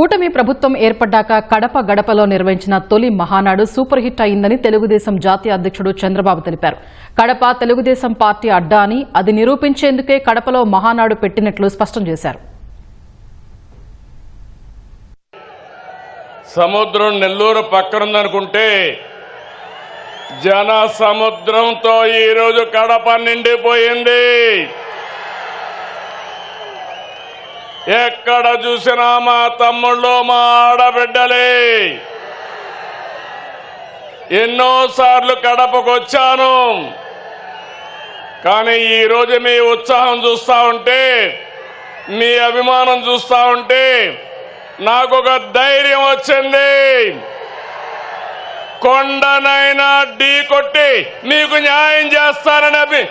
కూటమి ప్రభుత్వం ఏర్పడ్డాక కడప గడపలో నిర్వహించిన తొలి మహానాడు సూపర్ హిట్ అయిందని తెలుగుదేశం జాతీయ అధ్యక్షుడు చంద్రబాబు తెలిపారు. కడప తెలుగుదేశం పార్టీ అడ్డా అని, అది నిరూపించేందుకే కడపలో మహానాడు పెట్టినట్లు స్పష్టం చేశారు. సముద్రం నెల్లూరు పక్కనుందనుకుంటే జన సముద్రంతో ఈరోజు కడప నిండిపోయింది. ఎక్కడ చూసినా మా తమ్ముళ్ళు, మా ఆడబిడ్డలే. ఎన్నోసార్లు కడపకు వచ్చాను, కానీ ఈరోజు మీ ఉత్సాహం చూస్తా ఉంటే, మీ అభిమానం చూస్తా ఉంటే నాకు ఒక ధైర్యం వచ్చింది. కొండనైనా ఢీ కొట్టి మీకు న్యాయం చేస్తానని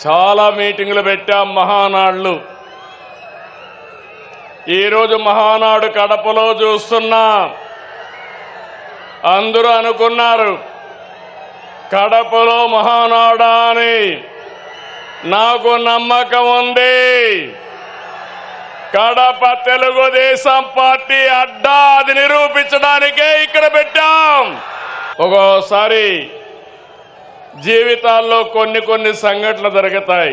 చాలా మీటింగులు పెట్టాం, మహానాడులు. ఈరోజు మహానాడు కడపలో చూస్తున్నా. అందరూ అనుకున్నారు కడపలో మహానాడా అని. నాకు నమ్మకం ఉంది. కడప తెలుగుదేశం పార్టీ అడ్డా, అది నిరూపించడానికే ఇక్కడ పెట్టాం. ఒక్కోసారి జీవితాల్లో కొన్ని సంఘటనలు జరుగుతాయి.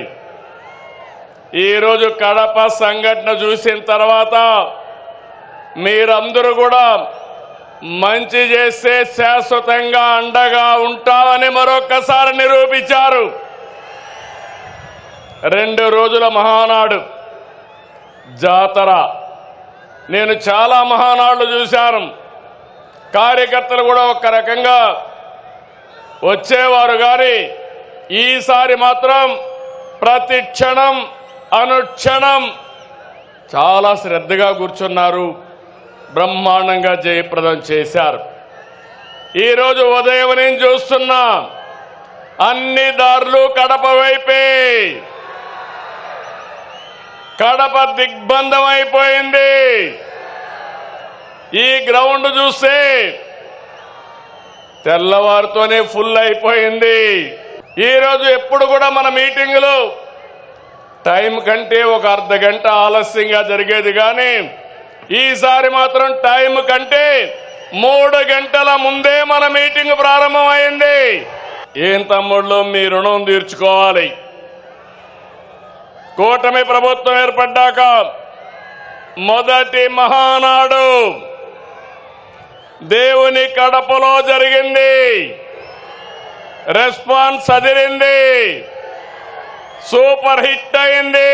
ఈరోజు కడప సంఘటన చూసిన తర్వాత మీరందరూ కూడా మంచి చేస్తే శాశ్వతంగా అండగా ఉంటామని మరొక్కసారి నిరూపించారు. 2 రోజుల మహానాడు జాతర. నేను చాలా మహానాడులు చూశాను. కార్యకర్తలు కూడా ఒక రకంగా వచ్చేవారు, కానీ ఈసారి మాత్రం ప్రతి క్షణం అనుక్షణం చాలా శ్రద్ధగా కూర్చున్నారు. బ్రహ్మాండంగా జయప్రదం చేశారు. ఈరోజు ఉదయం నేను చూస్తున్నా, అన్ని దారులు కడప వైపే. కడప దిగ్బంధం అయిపోయింది. ఈ గ్రౌండ్ చూస్తే తెల్లవారితోనే ఫుల్ అయిపోయింది. ఈరోజు ఎప్పుడు కూడా మన మీటింగులు టైం కంటే ఒక అర్ధ గంట ఆలస్యంగా జరిగేది, కానీ ఈసారి మాత్రం టైం కంటే 3 గంటల ముందే మన మీటింగ్ ప్రారంభమైంది. ఏం తమ్ముళ్ళు, మీ రుణం తీర్చుకోవాలి. కూటమి ప్రభుత్వం ఏర్పడ్డాక మొదటి మహానాడు దేవుని కడపలో జరిగింది. రెస్పాన్స్ అదిరింది, సూపర్ హిట్ అయింది.